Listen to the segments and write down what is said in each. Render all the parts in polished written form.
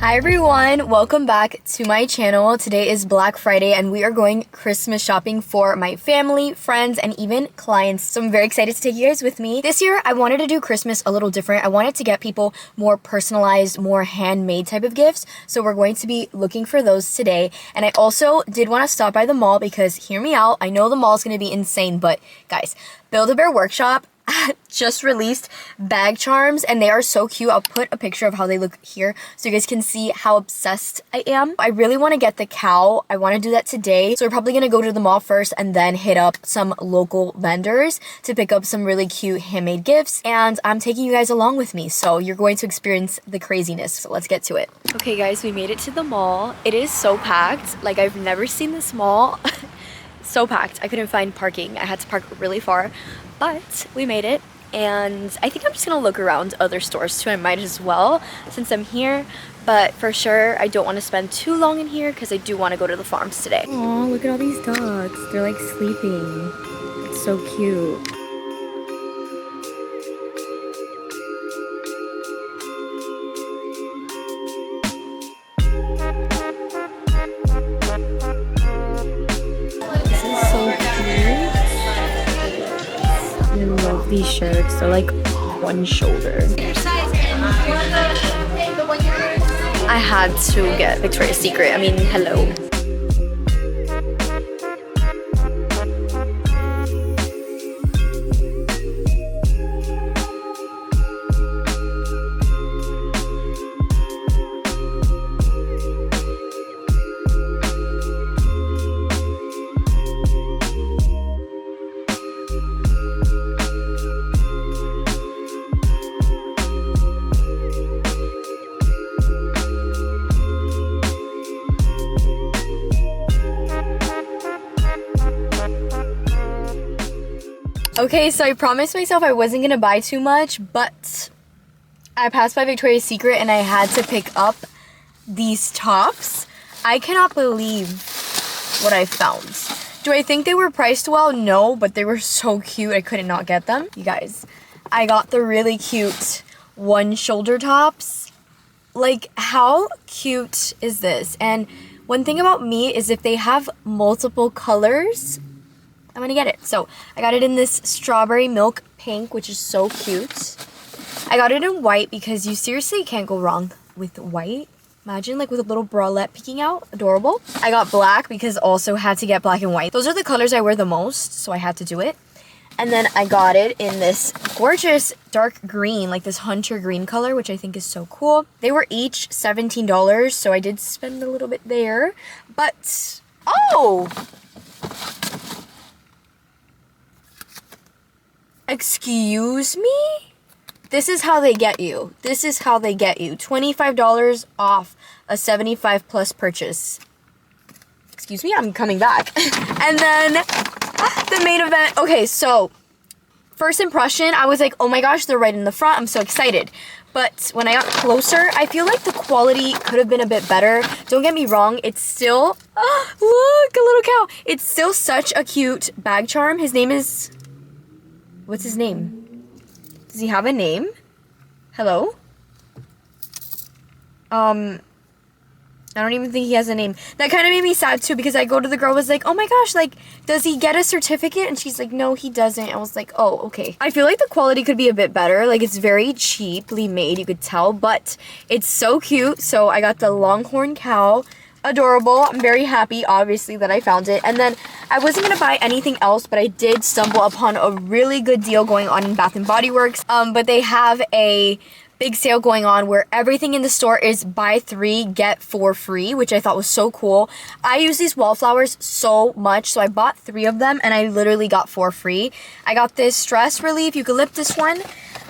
Hi everyone, welcome back to my channel. Today is Black Friday and we are going Christmas shopping for my family, friends, and even clients. So I'm very excited to take you guys with me. This year, I wanted to do Christmas a little different. I wanted to get people more personalized, more handmade type of gifts. So we're going to be looking for those today. And I also did want to stop by the mall because, hear me out, I know the mall is going to be insane, but guys, Build-A-Bear Workshop just released bag charms and they are so cute. I'll put a picture of how they look here so you guys can see how obsessed I am. I really want to get the cow. I want to do that today. So we're probably going to go to the mall first and then hit up some local vendors to pick up some really cute handmade gifts. And I'm taking you guys along with me. So you're going to experience the craziness. So let's get to it. Okay guys, we made it to the mall. It is so packed. Like I've never seen this mall. So packed. I couldn't find parking. I had to park really far. But we made it, and I think I'm just gonna look around other stores too. I might as well since I'm here, but for sure I don't want to spend too long in here because I do want to go to the farms today. Oh, look at all these dogs. They're like sleeping. It's so cute. These shirts, they're like one shoulder. I had to get Victoria's Secret. I mean, hello. Okay, so I promised myself I wasn't gonna buy too much, but I passed by Victoria's Secret and I had to pick up these tops. I cannot believe what I found. Do I think they were priced well? No, but they were so cute. I couldn't not get them. You guys, I got the really cute one shoulder tops. Like, how cute is this? And one thing about me is if they have multiple colors, I'm gonna get it. So I got it in this strawberry milk pink, which is so cute. I got it in white because you seriously can't go wrong with white. Imagine like with a little bralette peeking out. Adorable. I got black because also had to get black and white. Those are the colors I wear the most, so I had to do it. And then I got it in this gorgeous dark green, like this hunter green color, which I think is so cool. They were each $17, so I did spend a little bit there. But, oh! Excuse me? This is how they get you. This is how they get you. $25 off a 75 plus purchase. Excuse me, I'm coming back. And then the main event. Okay, so first impression, I was like, oh my gosh, they're right in the front. I'm so excited. But when I got closer, I feel like the quality could have been a bit better. Don't get me wrong, it's still, look, a little cow. It's still such a cute bag charm. His name is, what's his name? Does he have a name? Hello? I don't even think he has a name. That kind of made me sad too because I go to the girl, was like, oh my gosh, like, does he get a certificate? And she's like, no, he doesn't. I was like, oh, okay. I feel like the quality could be a bit better. Like, it's very cheaply made, you could tell, but it's so cute. So I got the Longhorn cow. Adorable. I'm very happy, obviously, that I found it. And then I wasn't gonna buy anything else, but I did stumble upon a really good deal going on in Bath & Body Works. But they have a big sale going on where everything in the store is buy 3 get 4 free, which I thought was so cool. I use these wallflowers so much, so I bought 3 of them and I literally got 4 free. I got this stress relief eucalyptus one.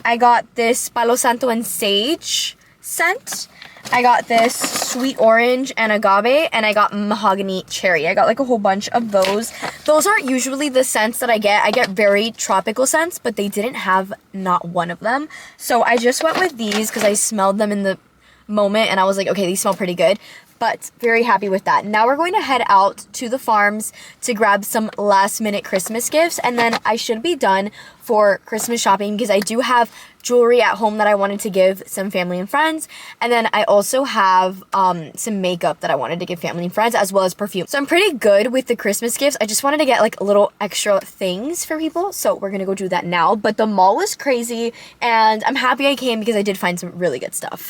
I got this Palo Santo and sage scent. I got this sweet orange and agave, and I got mahogany cherry. I got like a whole bunch of those. Those aren't usually the scents that I get. I get very tropical scents, but they didn't have not one of them. So I just went with these because I smelled them in the moment and I was like, okay, these smell pretty good. But very happy with that. Now we're going to head out to the farms to grab some last minute Christmas gifts, and then I should be done for Christmas shopping because I do have jewelry at home that I wanted to give some family and friends. And then I also have some makeup that I wanted to give family and friends, as well as perfume. So I'm pretty good with the Christmas gifts. I just wanted to get like little extra things for people. So we're gonna go do that now. But the mall was crazy and I'm happy I came because I did find some really good stuff.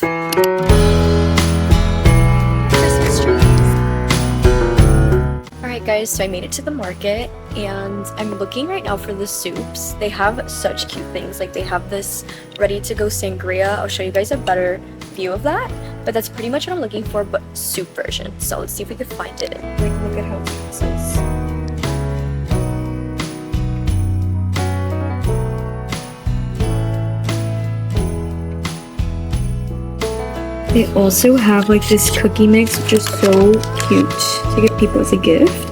Christmas trees. Alright guys, so I made it to the market and I'm looking right now for the soups. They have such cute things. Like they have this ready to go sangria. I'll show you guys a better view of that. But that's pretty much what I'm looking for, but soup version. So let's see if we can find it. Like look at how cute this is. They also have like this cookie mix, which is so cute to give people as a gift.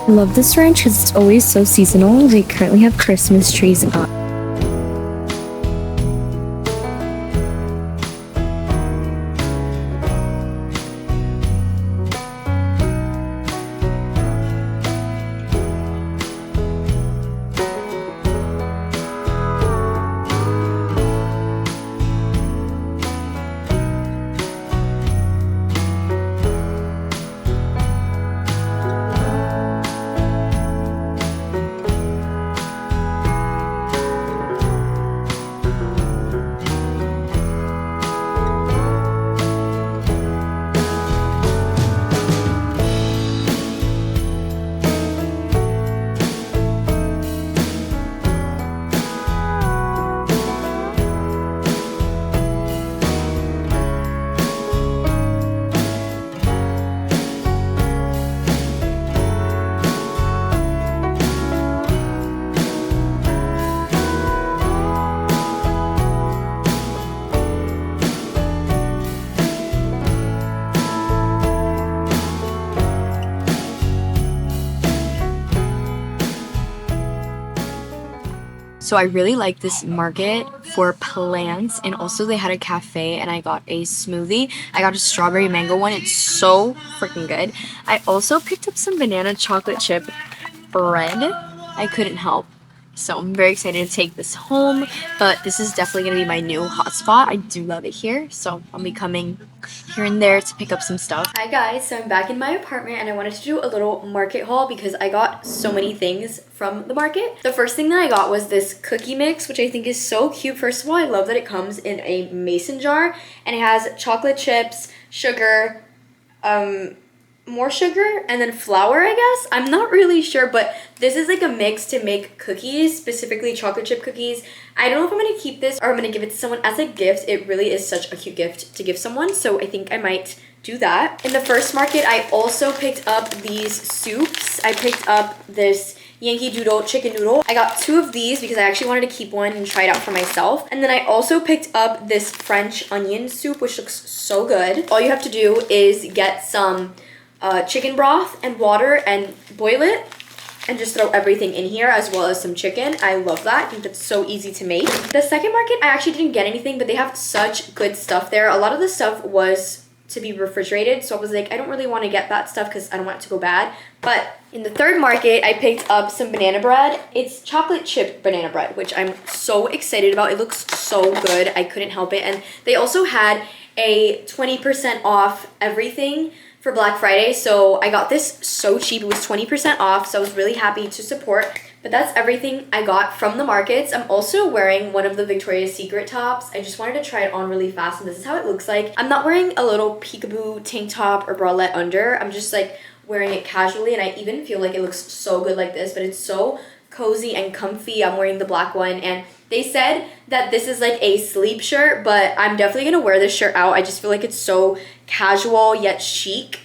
I love this ranch because it's always so seasonal. They currently have Christmas trees up. So I really like this market for plants, and also they had a cafe and I got a smoothie. I got a strawberry mango one. It's so freaking good. I also picked up some banana chocolate chip bread. I couldn't help. So I'm very excited to take this home, but this is definitely going to be my new hotspot. I do love it here, so I'll be coming here and there to pick up some stuff. Hi guys, so I'm back in my apartment and I wanted to do a little market haul because I got so many things from the market. The first thing that I got was this cookie mix, which I think is so cute. First of all, I love that it comes in a mason jar and it has chocolate chips, sugar, more sugar, and then flour, I guess. I'm not really sure, but this is like a mix to make cookies, specifically chocolate chip cookies. I don't know if I'm going to keep this or I'm going to give it to someone as a gift. It really is such a cute gift to give someone, so I think I might do that. In the first market, I also picked up these soups. I picked up this Yankee Doodle chicken noodle. I got 2 of these because I actually wanted to keep one and try it out for myself. And then I also picked up this French onion soup, which looks so good. All you have to do is get some chicken broth and water and boil it and just throw everything in here, as well as some chicken. I love that. I think that's so easy to make. The second market, I actually didn't get anything, but they have such good stuff there. A lot of the stuff was to be refrigerated, so I was like, I don't really want to get that stuff because I don't want it to go bad. But in the third market, I picked up some banana bread. It's chocolate chip banana bread, which I'm so excited about. It looks so good. I couldn't help it. And they also had a 20% off everything for Black Friday, so I got this so cheap. It was 20% off, so I was really happy to support. But that's everything I got from the markets. I'm also wearing one of the Victoria's Secret tops. I just wanted to try it on really fast, and this is how it looks like. I'm not wearing a little peekaboo tank top or bralette under. I'm just like wearing it casually, and I even feel like it looks so good like this, but it's so cozy and comfy. I'm wearing the black one, and they said that this is like a sleep shirt, but I'm definitely gonna wear this shirt out. I just feel like it's so casual yet chic,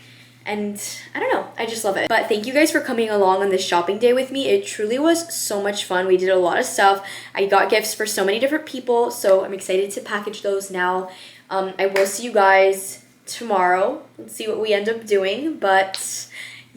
and I don't know, I just love it. But thank you guys for coming along on this shopping day with me. It truly was so much fun. We did a lot of stuff. I got gifts for so many different people, so I'm excited to package those now. I will see you guys tomorrow. Let's see what we end up doing, but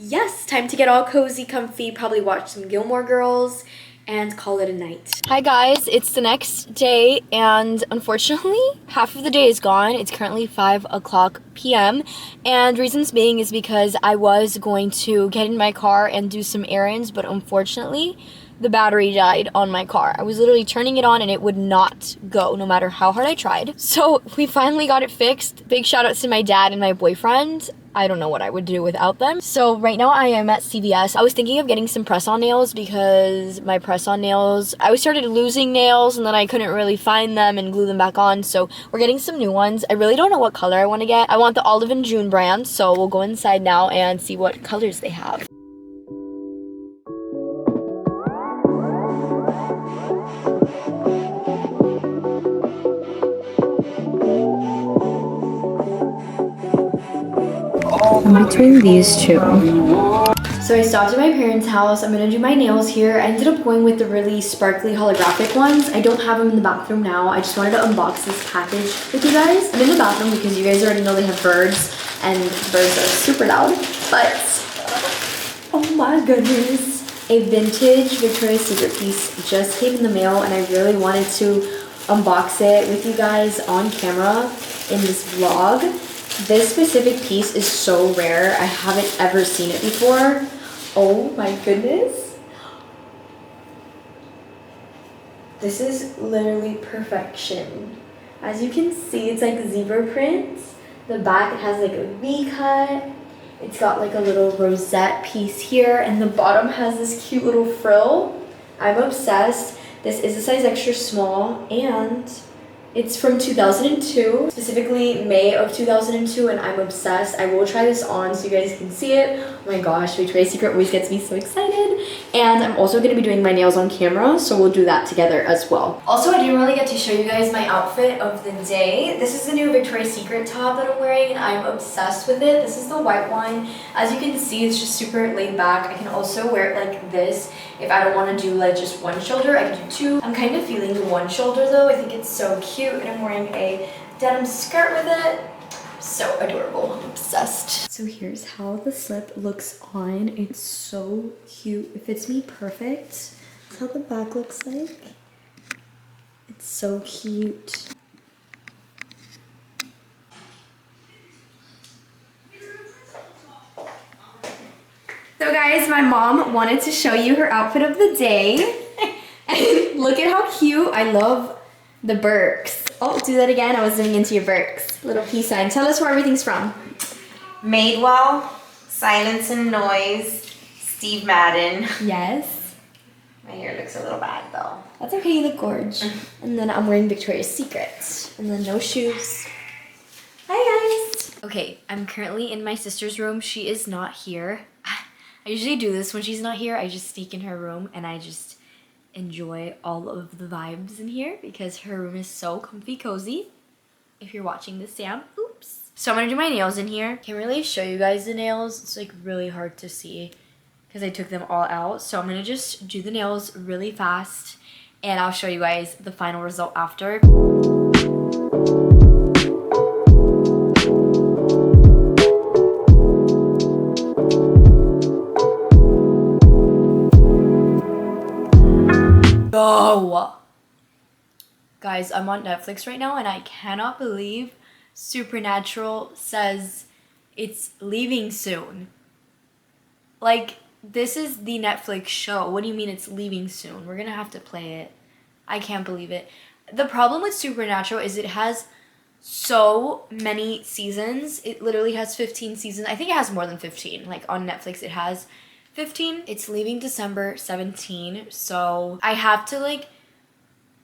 yes, time to get all cozy, comfy, probably watch some Gilmore Girls, and call it a night. Hi guys, it's the next day, and unfortunately, half of the day is gone. It's currently 5 o'clock p.m., and reasons being is because I was going to get in my car and do some errands, but unfortunately, the battery died on my car. I was literally turning it on and it would not go no matter how hard I tried. So we finally got it fixed. Big shout outs to my dad and my boyfriend. I don't know what I would do without them. So right now I am at CVS. I was thinking of getting some press-on nails because my press-on nails, I started losing nails and then I couldn't really find them and glue them back on. So we're getting some new ones. I really don't know what color I want to get. I want the Olive and June brand. So we'll go inside now and see what colors they have. Between these two. So I stopped at my parents' house. I'm gonna do my nails here. I ended up going with the really sparkly holographic ones. I don't have them in the bathroom now. I just wanted to unbox this package with you guys. I'm in the bathroom because you guys already know they have birds and birds are super loud. But, oh my goodness. A vintage Victoria's Secret piece just came in the mail and I really wanted to unbox it with you guys on camera in this vlog. This specific piece is so rare. I haven't ever seen it before. Oh my goodness. This is literally perfection. As you can see, it's like zebra print. The back, it has like a V cut. It's got like a little rosette piece here, and the bottom has this cute little frill. I'm obsessed. This is a size extra small, and it's from 2002, specifically May of 2002, and I'm obsessed. I will try this on so you guys can see it. Oh my gosh, Victoria's Secret always gets me so excited. And I'm also going to be doing my nails on camera, so we'll do that together as well. Also, I didn't really get to show you guys my outfit of the day. This is the new Victoria's Secret top that I'm wearing, and I'm obsessed with it. This is the white one. As you can see, it's just super laid back. I can also wear it like this. If I don't want to do like just one shoulder, I can do two. I'm kind of feeling the one shoulder though. I think it's so cute, and I'm wearing a denim skirt with it. So adorable. I'm obsessed. So here's how the slip looks on. It's so cute. It fits me perfect. That's how the back looks like. It's so cute. So guys, my mom wanted to show you her outfit of the day. And look at how cute. I love the Birks. Oh, do that again. I was zooming into your Birks. Little peace sign. Tell us where everything's from. Madewell, Silence and Noise, Steve Madden. Yes. My hair looks a little bad though. That's okay, you look gorge. And then I'm wearing Victoria's Secret. And then no shoes. Hi guys. Okay, I'm currently in my sister's room. She is not here. I usually do this when she's not here. I just sneak in her room and I just enjoy all of the vibes in here because her room is so comfy cozy. If you're watching this, Sam, oops. So I'm gonna do my nails in here. Can't really show you guys the nails. It's like really hard to see because I took them all out. So I'm gonna just do the nails really fast and I'll show you guys the final result after. No! Guys, I'm on Netflix right now and I cannot believe Supernatural says it's leaving soon. Like, this is the Netflix show. What do you mean it's leaving soon? We're gonna have to play it. I can't believe it. The problem with Supernatural is it has so many seasons. It literally has 15 seasons. I think it has more than 15. Like, on Netflix it has 15. It's leaving December 17, so I have to like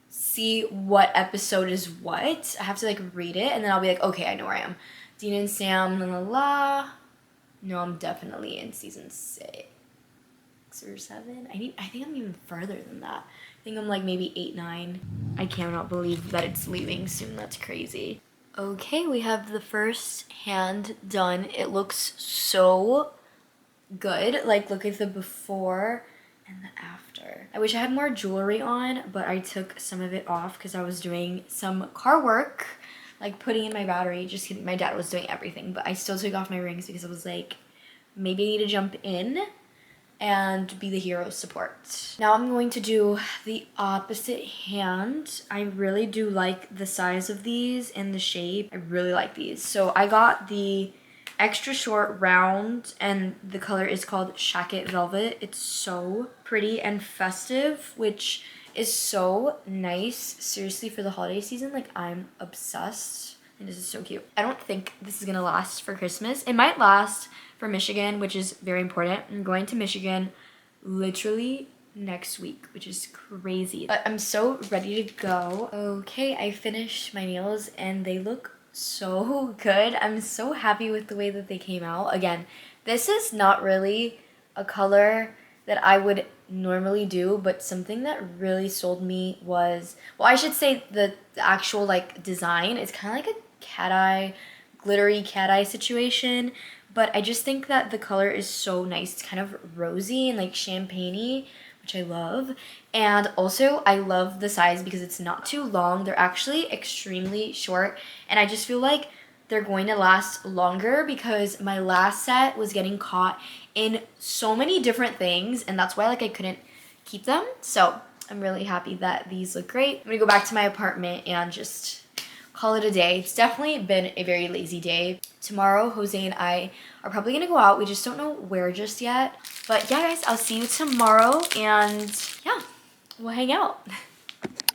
see what episode is what. I have to like read it and then I'll be like, okay, I know where I am. Dean and Sam, la la la. No, I'm definitely in season 6 or 7. I think I'm even further than that. I think I'm like maybe 8, 9. I cannot believe that it's leaving soon. That's crazy. Okay, we have the first hand done. It looks so good. Like, look at the before and the after. I wish I had more jewelry on, but I took some of it off because I was doing some car work, like putting in my battery. Just kidding, my dad was doing everything, but I still took off my rings because I was like, maybe I need to jump in and be the hero support. Now I'm going to do the opposite hand. I really do like the size of these and the shape. I really like these. So I got the extra short round and the color is called Shacket Velvet. It's so pretty and festive, which is so nice. Seriously, for the holiday season, like I'm obsessed. And this is so cute. I don't think this is gonna last for Christmas. It might last for Michigan, which is very important. I'm going to Michigan literally next week, which is crazy. But I'm so ready to go. Okay, I finished my nails and they look so good. I'm so happy with the way that they came out. Again, this is not really a color that I would normally do, but something that really sold me was, well, I should say the actual like design is kind of like a cat eye, glittery cat eye situation, but I just think that the color is so nice. It's kind of rosy and like champagne-y, which I love. And also I love the size because it's not too long. They're actually extremely short, and I just feel like they're going to last longer because my last set was getting caught in so many different things, and that's why like I couldn't keep them. So I'm really happy that these look great. I'm gonna go back to my apartment and just call it a day. It's definitely been a very lazy day. Tomorrow, Jose and I are probably gonna go out. We just don't know where just yet. But yeah, guys, I'll see you tomorrow, and yeah, we'll hang out.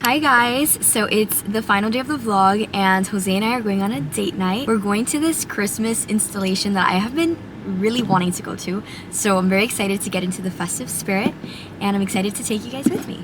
Hi guys, so it's the final day of the vlog and Jose and I are going on a date night. We're going to this Christmas installation that I have been really wanting to go to. So I'm very excited to get into the festive spirit, and I'm excited to take you guys with me.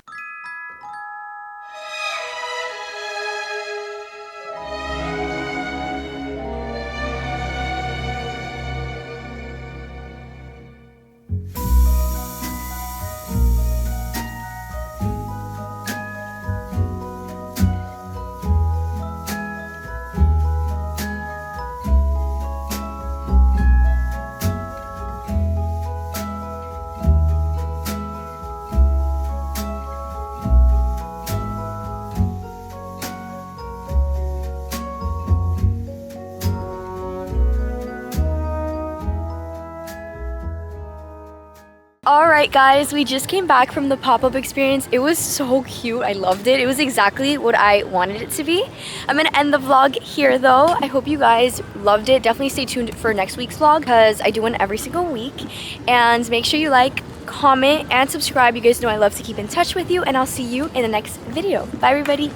Alright guys, we just came back from the pop-up experience. It was so cute. I loved it. It was exactly what I wanted it to be. I'm gonna end the vlog here though. I hope you guys loved it. Definitely stay tuned for next week's vlog because I do one every single week. And make sure you like, comment, and subscribe. You guys know I love to keep in touch with you, and I'll see you in the next video. Bye everybody.